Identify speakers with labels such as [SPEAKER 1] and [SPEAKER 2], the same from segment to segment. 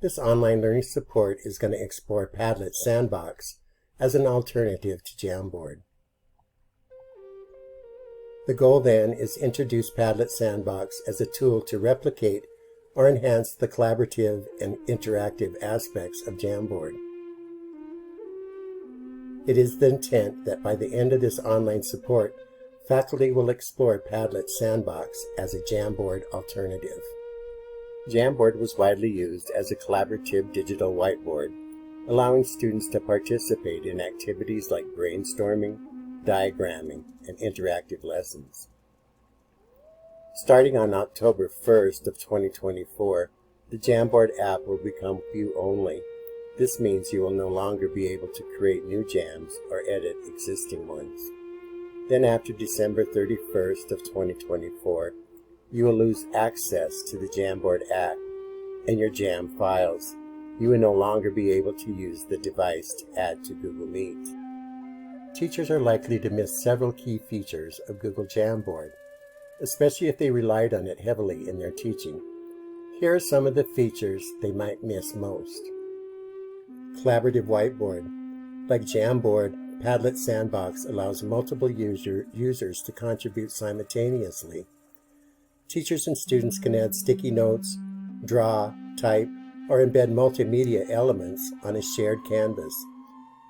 [SPEAKER 1] This online learning support is going to explore Padlet Sandbox as an alternative to Jamboard. The goal then is to introduce Padlet Sandbox as a tool to replicate or enhance the collaborative and interactive aspects of Jamboard. It is the intent that by the end of this online support, faculty will explore Padlet Sandbox as a Jamboard alternative. Jamboard was widely used as a collaborative digital whiteboard, allowing students to participate in activities like brainstorming, diagramming, and interactive lessons. Starting on October 1st of 2024, the Jamboard app will become view-only. This means you will no longer be able to create new jams or edit existing ones. Then after December 31st of 2024, you will lose access to the Jamboard app and your jam files. You will no longer be able to use the device to add to Google Meet. Teachers are likely to miss several key features of Google Jamboard, especially if they relied on it heavily in their teaching. Here are some of the features they might miss most. Collaborative whiteboard. Like Jamboard, Padlet Sandbox allows multiple users to contribute simultaneously. Teachers and students can add sticky notes, draw, type, or embed multimedia elements on a shared canvas,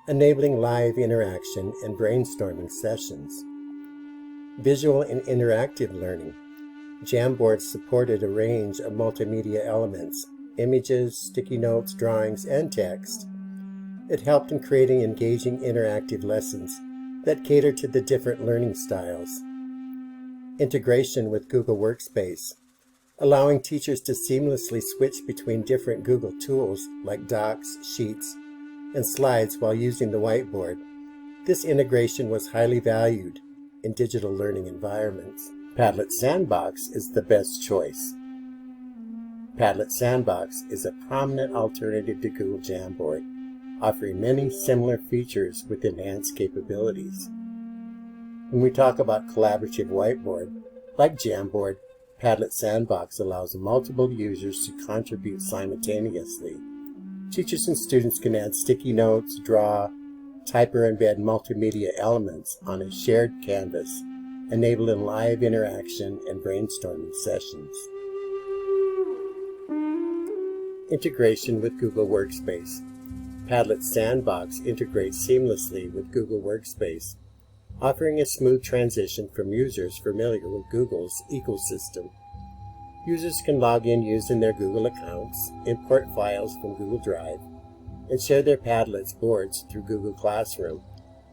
[SPEAKER 1] enabling live interaction and brainstorming sessions. Visual and interactive learning. Jamboard supported a range of multimedia elements, images, sticky notes, drawings, and text. It helped in creating engaging interactive lessons that cater to the different learning styles. Integration with Google Workspace, allowing teachers to seamlessly switch between different Google tools like Docs, Sheets, and Slides while using the whiteboard. This integration was highly valued in digital learning environments. Padlet Sandbox is the best choice. Padlet Sandbox is a prominent alternative to Google Jamboard, offering many similar features with enhanced capabilities. When we talk about collaborative whiteboard, like Jamboard, Padlet Sandbox allows multiple users to contribute simultaneously. Teachers and students can add sticky notes, draw, type or embed multimedia elements on a shared canvas, enabling live interaction and brainstorming sessions. Integration with Google Workspace. Padlet Sandbox integrates seamlessly with Google Workspace, offering a smooth transition from users familiar with Google's ecosystem. Users can log in using their Google accounts, import files from Google Drive, and share their Padlet boards through Google Classroom.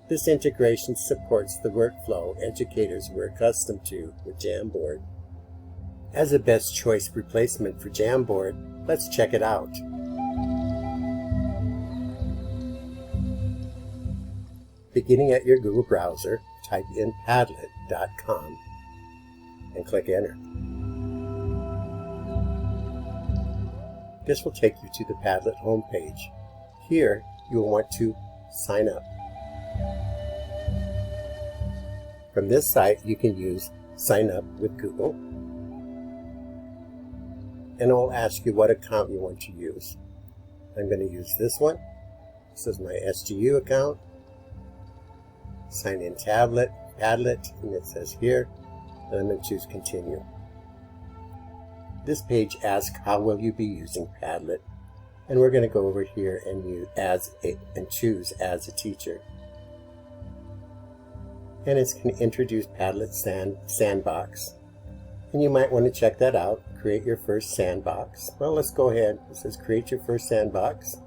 [SPEAKER 1] This integration supports the workflow educators were accustomed to with Jamboard. As a best choice replacement for Jamboard, let's check it out. Beginning at your Google browser, type in Padlet.com and click Enter. This will take you to the Padlet homepage. Here, you will want to sign up. From this site, you can use Sign Up with Google, and it will ask you what account you want to use. I'm going to use this one. This is my SGU account. Sign in Padlet, and it says here, and I'm going to choose Continue. This page asks how will you be using Padlet, and we're going to go over here and choose as a teacher. And it's going to introduce Padlet Sandbox, and you might want to check that out. Create your first sandbox. Well, let's go ahead. It says create your first sandbox.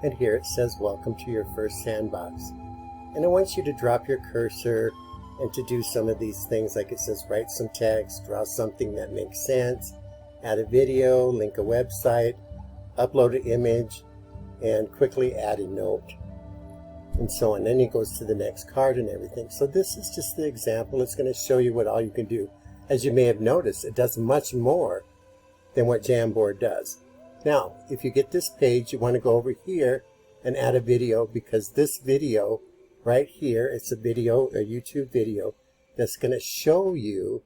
[SPEAKER 1] And here it says, welcome to your first sandbox. And I want you to drop your cursor and to do some of these things, like it says, write some text, draw something that makes sense, add a video, link a website, upload an image, and quickly add a note, and so on. Then it goes to the next card and everything. So this is just the example. It's going to show you what all you can do. As you may have noticed, it does much more than what Jamboard does. Now, if you get this page, you want to go over here and add a video, because this video right here, it's a video, a YouTube video, that's going to show you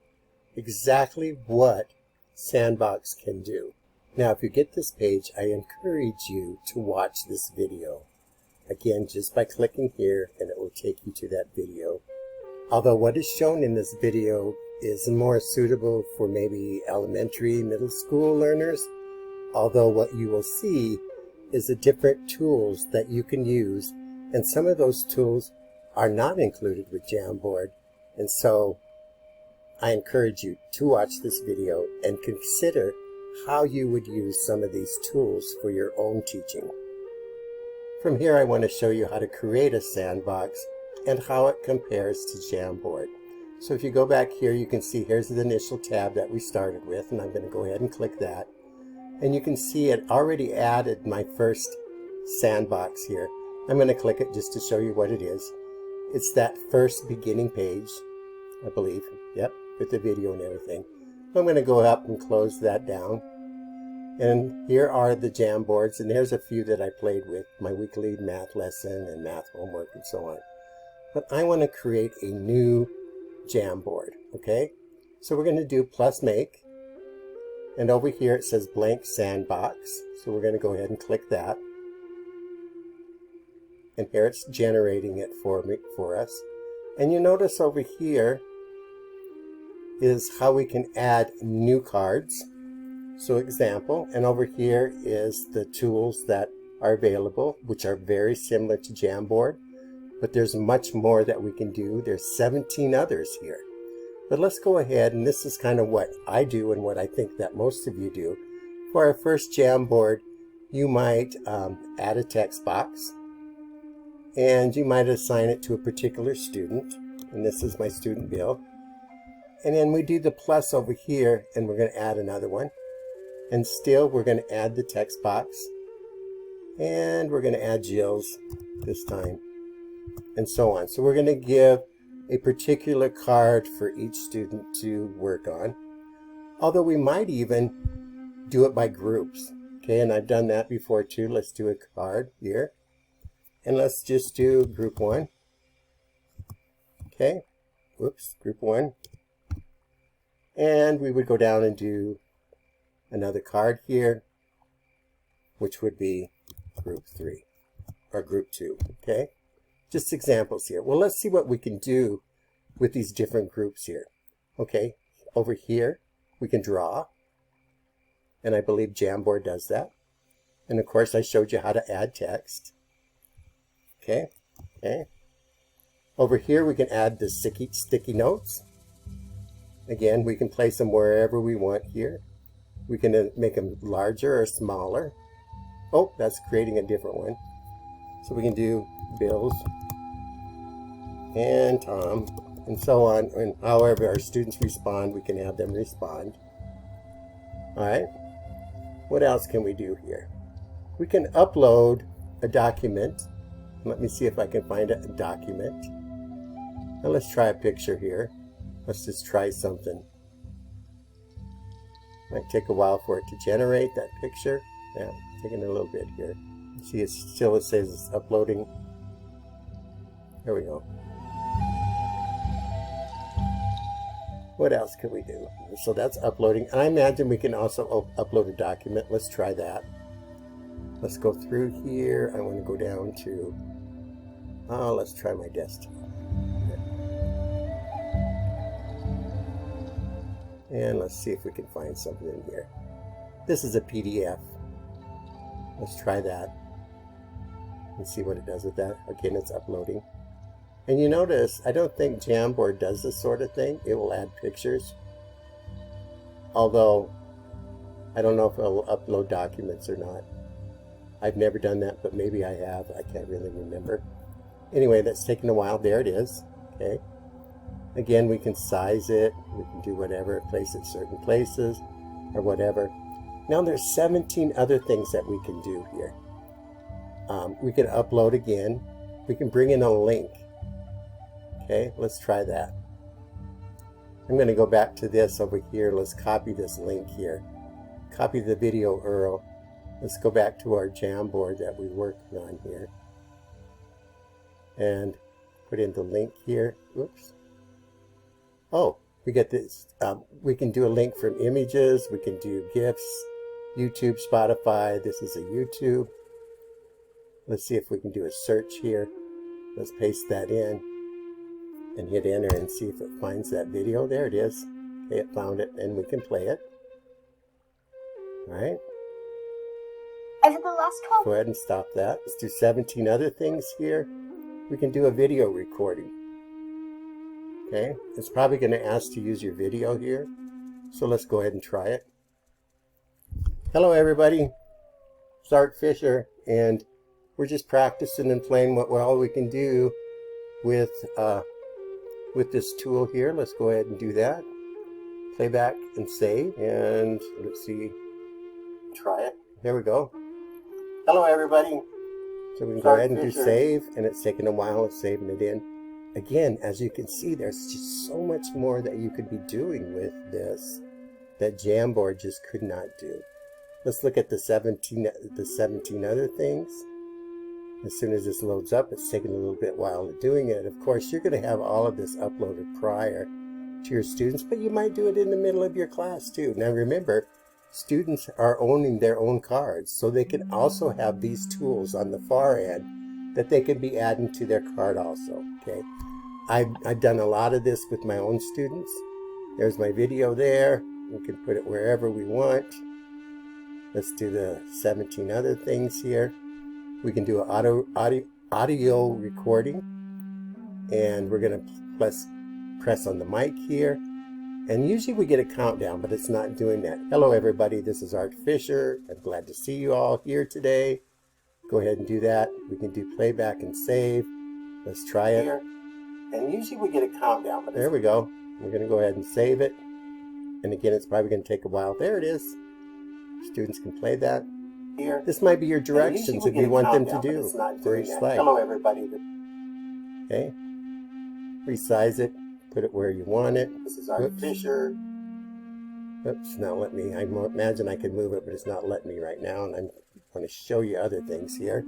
[SPEAKER 1] exactly what Sandbox can do. Now, if you get this page, I encourage you to watch this video. Again, just by clicking here, and it will take you to that video. Although what is shown in this video is more suitable for maybe elementary, middle school learners, although what you will see is the different tools that you can use, and some of those tools are not included with Jamboard, and so I encourage you to watch this video and consider how you would use some of these tools for your own teaching. From here, I want to show you how to create a sandbox and how it compares to Jamboard. So if you go back here, you can see here's the initial tab that we started with, and I'm going to go ahead and click that. And you can see it already added my first sandbox here. I'm going to click it just to show you what it is. It's that first beginning page, I believe. Yep, with the video and everything. I'm going to go up and close that down. And here are the Jamboards, and there's a few that I played with, my weekly math lesson and math homework and so on. But I want to create a new Jamboard, okay? So we're going to do plus make, and over here it says blank sandbox, so we're going to go ahead and click that. And here it's generating it for us. And you notice over here is how we can add new cards. So example, and over here is the tools that are available, which are very similar to Jamboard, but there's much more that we can do. There's 17 others here. But let's go ahead, and this is kind of what I do and what I think that most of you do. For our first Jamboard, you might add a text box, and you might assign it to a particular student, and this is my student Bill. And then we do the plus over here, and we're going to add another one. And still, we're going to add the text box, and we're going to add Jill's this time, and so on. So we're going to give a particular card for each student to work on, although we might even do it by groups. Okay, and I've done that before too. Let's do a card here, and let's just do group 1. Okay, whoops, group 1. And we would go down and do another card here, which would be group 3 or group 2. Okay, just examples here. Well, let's see what we can do with these different groups here. Okay, over here we can draw, and I believe Jamboard does that. And of course, I showed you how to add text. Okay. Over here we can add the sticky notes. Again, we can place them wherever we want here. We can make them larger or smaller. Oh, that's creating a different one. So we can do Bill's and Tom and so on. And however our students respond, we can have them respond. All right. What else can we do here? We can upload a document. Let me see if I can find a document. Now let's try a picture here. Let's just try something. Might take a while for it to generate that picture. Yeah, taking a little bit here. See, it says it's uploading. There we go. What else can we do? So that's uploading. And I imagine we can also upload a document. Let's try that. Let's go through here. I want to go down to, let's try my desktop. And let's see if we can find something in here. This is a PDF. Let's try that and see what it does with that. Again, it's uploading. And you notice, I don't think Jamboard does this sort of thing. It will add pictures. Although, I don't know if it'll upload documents or not. I've never done that, but maybe I have. I can't really remember. Anyway, that's taking a while. There it is. Okay. Again, we can size it. We can do whatever, place it certain places or whatever. Now there's 17 other things that we can do here. We can upload again. We can bring in a link. Okay, let's try that. I'm going to go back to this over here. Let's copy this link here. Copy the video URL. Let's go back to our Jamboard that we're working on here. And put in the link here. Oops. Oh, we get this. We can do a link from images. We can do GIFs. YouTube, Spotify. This is a YouTube. Let's see if we can do a search here. Let's paste that in and hit enter and see if it finds that video. There it is. Okay, it found it, and we can play it. All right.
[SPEAKER 2] Over the last 12...
[SPEAKER 1] Go ahead and stop that. Let's do 17 other things here. We can do a video recording. Okay, it's probably going to ask to use your video here. So let's go ahead and try it. Hello everybody, it's Art Fisher, and we're just practicing and playing what well we can do with this tool here. Let's go ahead and do that. Playback and save, and let's see, try it. There we go. Hello everybody. So we can go ahead and do save, and it's taking a while of saving it in. Again, as you can see, there's just so much more that you could be doing with this that Jamboard just could not do. Let's look at the 17 other things. As soon as this loads up, it's taking a little bit while of doing it. Of course, you're going to have all of this uploaded prior to your students, but you might do it in the middle of your class too. Now remember, students are owning their own cards, so they can also have these tools on the far end that they can be adding to their card also. Okay, I've done a lot of this with my own students. There's my video there. We can put it wherever we want. Let's do the 17 other things here. We can do an audio recording, and we're going to press on the mic here. And usually we get a countdown, but it's not doing that. Hello everybody, this is Art Fisher. I'm glad to see you all here today. Go ahead and do that. We can do playback and save. Let's try it. And usually we get a countdown, but there we go. We're going to go ahead and save it. And again, it's probably going to take a while. There it is. Students can play that here. This might be your directions if you want them to do for each slide. Hello everybody. Okay. Resize it. Put it where you want it. This is Art Fisher. Oops, not let me. I imagine I could move it, but it's not letting me right now. And I'm going to show you other things here.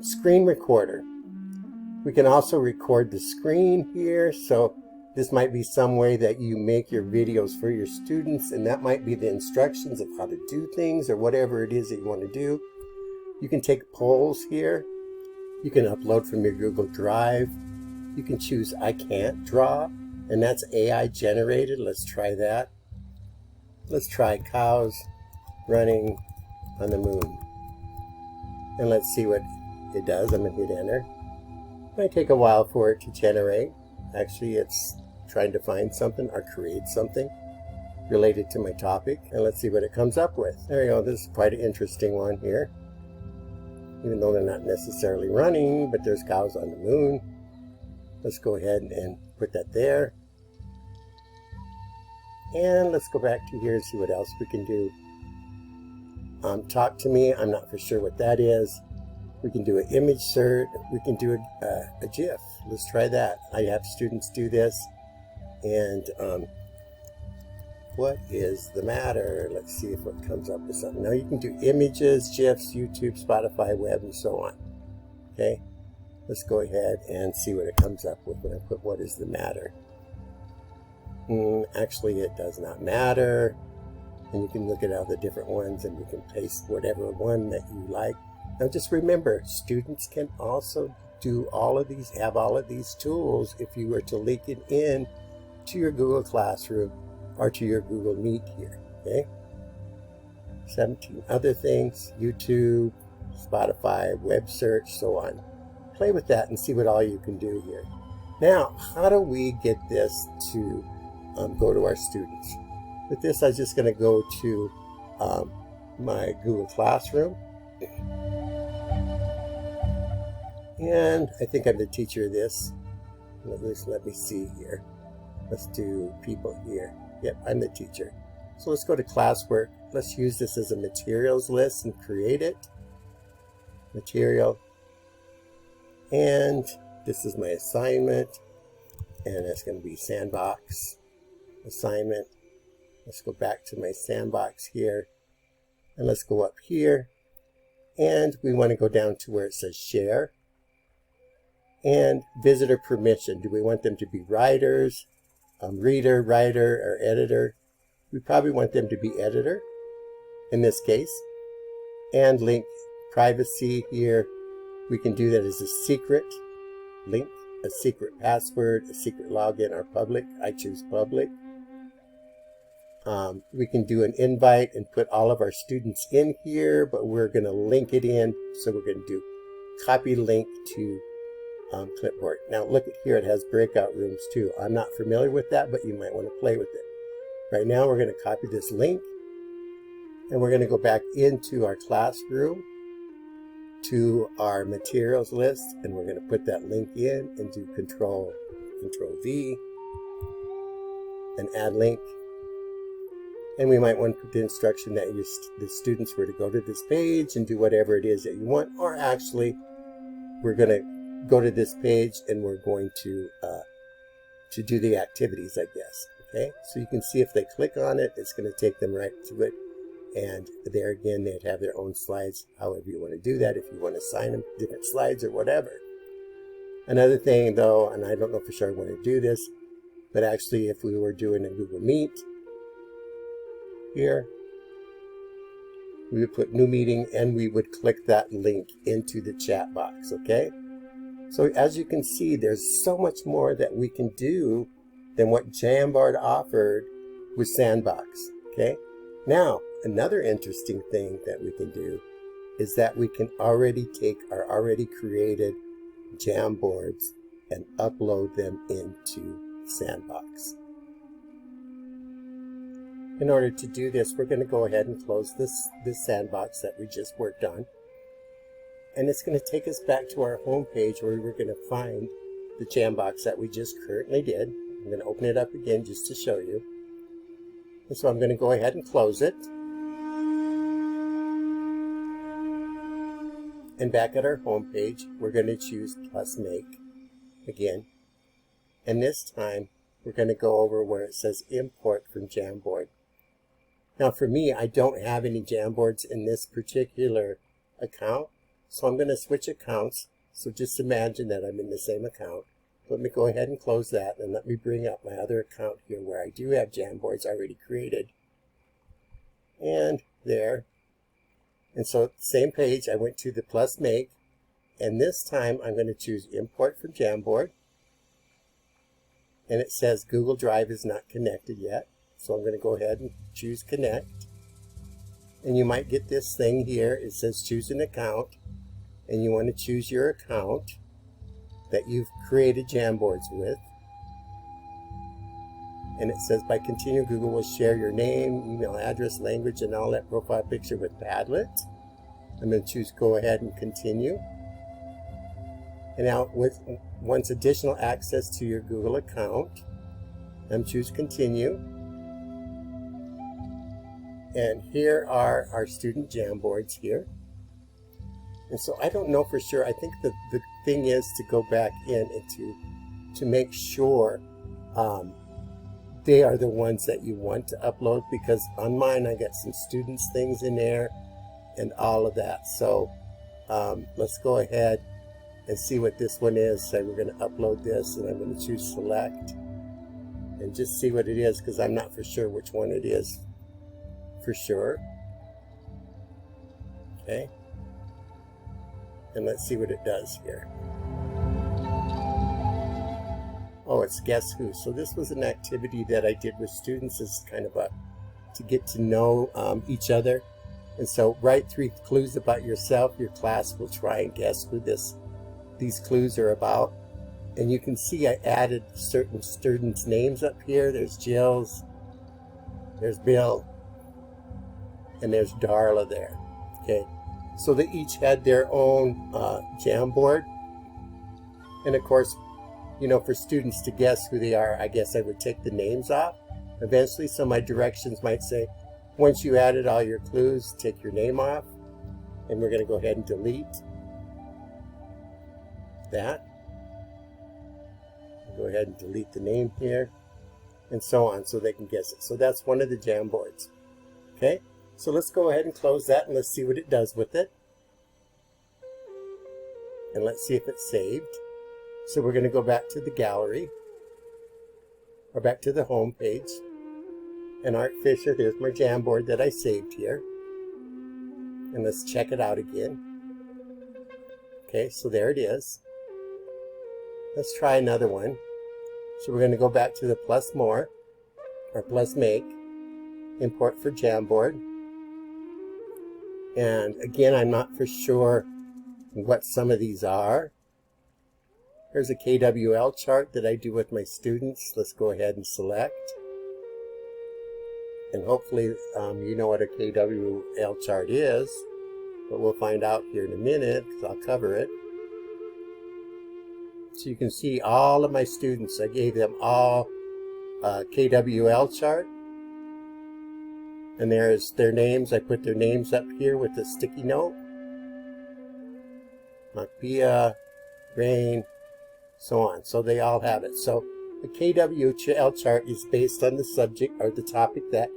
[SPEAKER 1] Screen recorder. We can also record the screen here. So this might be some way that you make your videos for your students, and that might be the instructions of how to do things or whatever it is that you want to do. You can take polls here. You can upload from your Google Drive. You can choose I can't draw, and that's AI generated. Let's try that. Let's try cows running on the moon. And let's see what it does. I'm going to hit enter. It might take a while for it to generate. Actually, it's trying to find something or create something related to my topic. And let's see what it comes up with. There you go. This is quite an interesting one here. Even though they're not necessarily running, but there's cows on the moon. Let's go ahead and put that there. And let's go back to here and see what else we can do. Talk to me. I'm not for sure what that is. We can do an image insert. We can do a GIF. Let's try that. I have students do this. And what is the matter? Let's see if it comes up with something. Now you can do images, GIFs, YouTube, Spotify, web, and so on. Okay. Let's go ahead and see what it comes up with when I put what is the matter. Actually, it does not matter. And you can look at all the different ones, and you can paste whatever one that you like. Now just remember, students can also do all of these, have all of these tools if you were to link it in to your Google Classroom or to your Google Meet here. Okay. 17 other things, YouTube, Spotify, web search, so on. Play with that and see what all you can do here. Now, how do we get this to go to our students? With this, I'm just going to go to my Google Classroom. And I think I'm the teacher of this. At least let me see here. Let's do people here. Yep, I'm the teacher. So let's go to classwork. Let's use this as a materials list and create it. Material. And this is my assignment. And it's going to be sandbox assignment. Let's go back to my sandbox here. And let's go up here. And we want to go down to where it says share. And visitor permission. Do we want them to be writers, reader, writer, or editor? We probably want them to be editor. in this case, and link privacy here. We can do that as a secret link, a secret password, a secret login, or public. I choose public. We can do an invite and put all of our students in here, but we're going to link it in. So we're going to do copy link to clipboard. Now look at here, it has breakout rooms too. I'm not familiar with that, but you might want to play with it. Right now we're going to copy this link, and we're going to go back into our classroom to our materials list, and we're going to put that link in and do Control V and add link. And we might want to put the instruction that the students were to go to this page and do whatever it is that you want, or actually we're going to go to this page and we're going to do the activities, I guess. Okay, so you can see if they click on it, it's going to take them right to it. And there again, they'd have their own slides, however you want to do that, if you want to assign them different slides or whatever. Another thing though, and I don't know for sure I want to do this, but actually if we were doing a Google Meet here, we would put new meeting and we would click that link into the chat box, okay? So as you can see, there's so much more that we can do than what Jamboard offered with Sandbox, okay? Now, another interesting thing that we can do is that we can already take our already created Jamboards and upload them into Sandbox. In order to do this, we're going to go ahead and close this Sandbox that we just worked on. And it's going to take us back to our home page where we're going to find the Jambox that we just currently did. I'm going to open it up again just to show you. And so I'm going to go ahead and close it. And back at our home page, we're going to choose plus make again. And this time, we're going to go over where it says import from Jamboard. Now for me, I don't have any Jamboards in this particular account. So I'm going to switch accounts. So just imagine that I'm in the same account. Let me go ahead and close that, and let me bring up my other account here where I do have Jamboards already created. And there. And so same page, I went to the plus make, and this time I'm going to choose import from Jamboard. And it says Google Drive is not connected yet. So I'm going to go ahead and choose connect. And you might get this thing here. It says choose an account. And you want to choose your account that you've created Jamboards with. And it says by continue, Google will share your name, email address, language, and all that profile picture with Padlet. I'm going to choose go ahead and continue. And now once additional access to your Google account, I'm choose continue. And here are our student Jamboards here. And so I don't know for sure. I think the thing is to go back in and to make sure they are the ones that you want to upload, because on mine I got some students things in there and all of that. So let's go ahead and see what this one is. So we're going to upload this, and I'm going to choose select and just see what it is, because I'm not for sure which one it is for sure. Okay. And let's see what it does here. Oh, it's guess who. So this was an activity that I did with students as kind of to get to know each other. And so write 3 clues about yourself. Your class will try and guess who these clues are about. And you can see I added certain students' names up here. There's Jill's, there's Bill, and there's Darla there. Okay. So they each had their own Jamboard. And of course, you know, for students to guess who they are, I guess I would take the names off eventually. So my directions might say, once you added all your clues, take your name off. And we're going to go ahead and delete that. Go ahead and delete the name here, and so on, so they can guess it. So that's one of the Jamboards. Okay. So let's go ahead and close that, and let's see what it does with it. And let's see if it's saved. So we're going to go back to the gallery, or back to the home page. And Art Fisher, there's my Jamboard that I saved here. And let's check it out again. Okay, so there it is. Let's try another one. So we're going to go back to the plus more, or plus make, import for Jamboard. And again, I'm not for sure what some of these are. Here's a KWL chart that I do with my students. Let's go ahead and select. And hopefully you know what a KWL chart is, but we'll find out here in a minute because I'll cover it. So you can see all of my students, I gave them all a KWL chart. And there's their names. I put their names up here with a sticky note. Macbia, Rain, so on. So they all have it. So the KWL chart is based on the subject or the topic that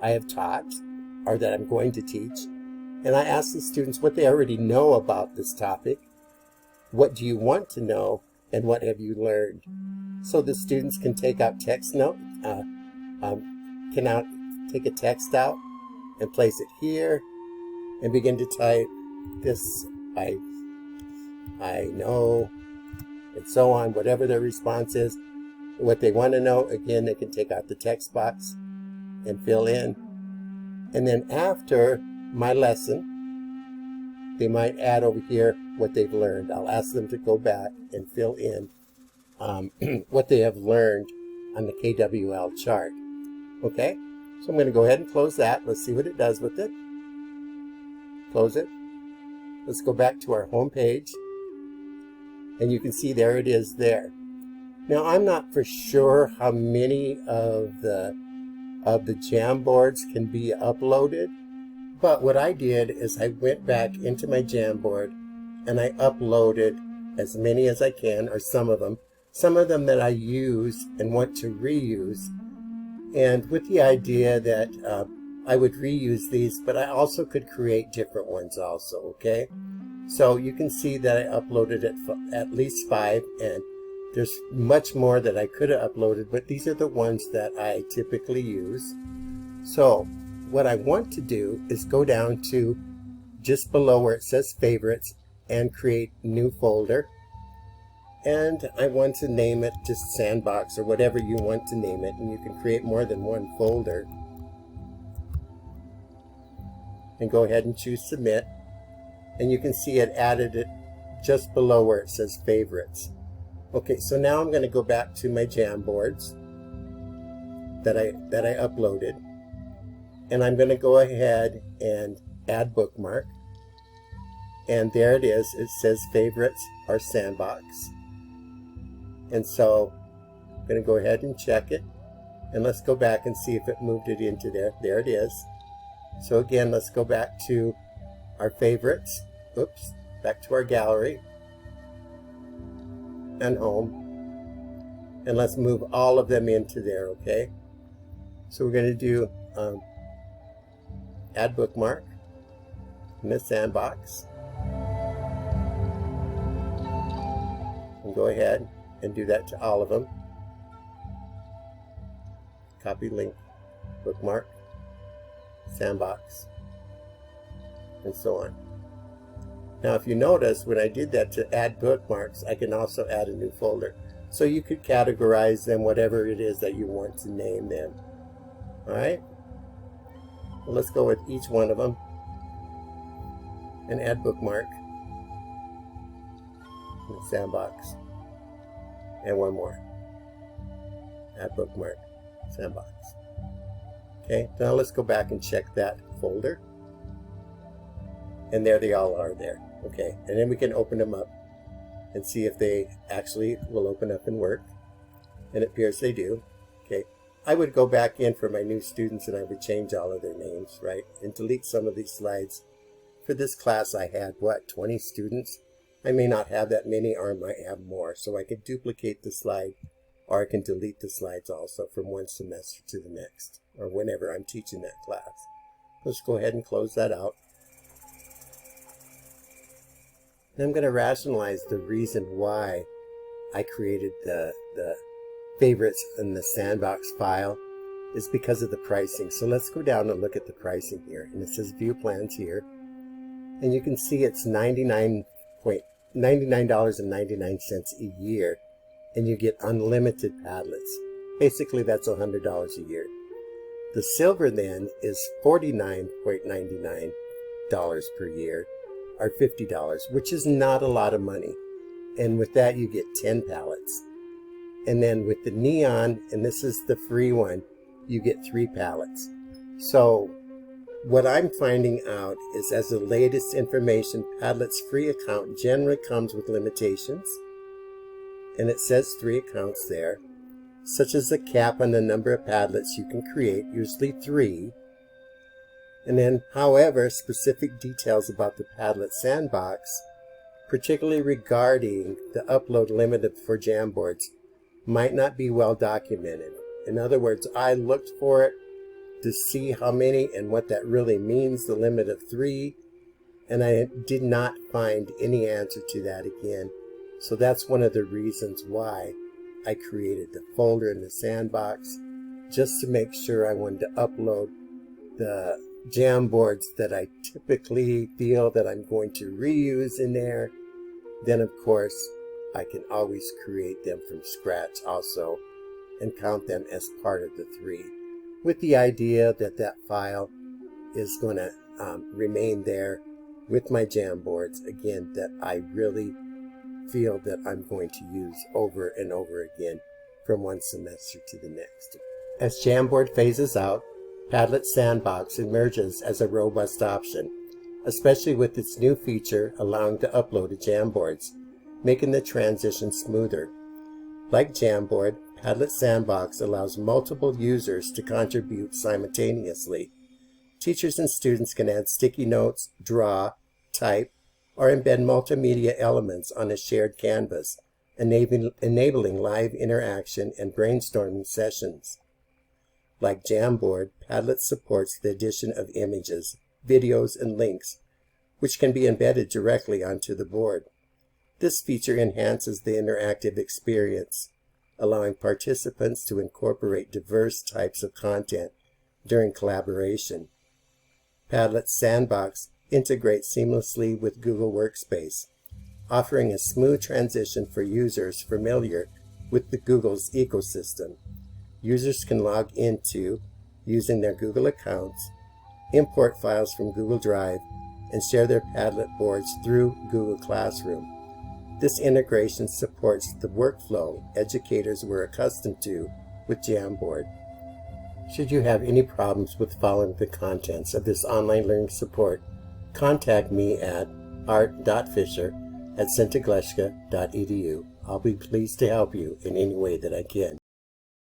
[SPEAKER 1] I have taught or that I'm going to teach. And I ask the students what they already know about this topic. What do you want to know? And what have you learned? So the students can take out text note, take a text out and place it here and begin to type this, I know, and so on, whatever their response is. What they want to know, again, they can take out the text box and fill in. And then after my lesson, they might add over here what they've learned. I'll ask them to go back and fill in what they have learned on the KWL chart. Okay, so I'm going to go ahead and close that. Let's see what it does with it. Close it. Let's go back to our home page. And you can see there it is there. Now I'm not for sure how many of the Jamboards can be uploaded, but what I did is I went back into my Jamboard and I uploaded as many as I can, or some of them that I use and want to reuse, and with the idea that I would reuse these, but I also could create different ones also, okay? So you can see that I uploaded at least 5, and there's much more that I could have uploaded, but these are the ones that I typically use. So what I want to do is go down to just below where it says favorites and create new folder. And I want to name it just Sandbox or whatever you want to name it, and you can create more than one folder. And go ahead and choose submit. And you can see it added it just below where it says favorites. Okay, so now I'm going to go back to my Jamboards that I uploaded, and I'm going to go ahead and add bookmark, and there it is. It says favorites or Sandbox, and so I'm going to go ahead and check it, and let's go back and see if it moved it into there. There it is. So again, let's go back to our favorites. Oops, back to our gallery and home, and let's move all of them into there. Okay, so we're going to do add bookmark in the Sandbox, and go ahead and do that to all of them. Copy link, bookmark, Sandbox, and so on. Now if you notice, when I did that to add bookmarks, I can also add a new folder. So you could categorize them, whatever it is that you want to name them. Alright? Well, let's go with each one of them and add bookmark, and Sandbox, and one more. Add bookmark, Sandbox. Okay, now let's go back and check that folder. And there they all are there. Okay, and then we can open them up and see if they actually will open up and work. And it appears they do. Okay, I would go back in for my new students and I would change all of their names, right? And delete some of these slides. For this class I had, what, 20 students? I may not have that many, or I might have more. So I could duplicate the slide, or I can delete the slides also from one semester to the next, or whenever I'm teaching that class. Let's go ahead and close that out. I'm going to rationalize the reason why I created the favorites in the Sandbox file is because of the pricing. So let's go down and look at the pricing here. And it says view plans here. And you can see it's $99.99 a year, and you get unlimited Padlets. Basically, that's $100 a year. The silver then is $49.99 per year, or $50, which is not a lot of money. And with that, you get 10 pallets. And then with the neon, and this is the free one, you get 3 pallets. So what I'm finding out is, as the latest information, Padlet's free account generally comes with limitations. And it says 3 accounts there, such as a cap on the number of Padlets you can create, usually 3. And then, however, specific details about the Padlet sandbox, particularly regarding the upload limit for Jamboards, might not be well documented. In other words, I looked for it to see how many and what that really means, the limit of 3, and I did not find any answer to that again. So that's one of the reasons why I created the folder in the sandbox, just to make sure I wanted to upload the Jamboards that I typically feel that I'm going to reuse in there. Then of course I can always create them from scratch also and count them as part of the 3, with the idea that that file is going to remain there with my Jamboards, again, that I really feel that I'm going to use over and over again from one semester to the next. As Jamboard phases out, Padlet Sandbox emerges as a robust option, especially with its new feature allowing to upload to Jamboards, making the transition smoother. Like Jamboard, Padlet Sandbox allows multiple users to contribute simultaneously. Teachers and students can add sticky notes, draw, type, or embed multimedia elements on a shared canvas, enabling live interaction and brainstorming sessions. Like Jamboard, Padlet supports the addition of images, videos, and links, which can be embedded directly onto the board. This feature enhances the interactive experience, allowing participants to incorporate diverse types of content during collaboration. Padlet Sandbox integrates seamlessly with Google Workspace, offering a smooth transition for users familiar with the Google's ecosystem. Users can log into using their Google accounts, import files from Google Drive, and share their Padlet boards through Google Classroom. This integration supports the workflow educators were accustomed to with Jamboard. Should you have any problems with following the contents of this online learning support, contact me at art.fisher@stgleshka.edu. I'll be pleased to help you in any way that I can.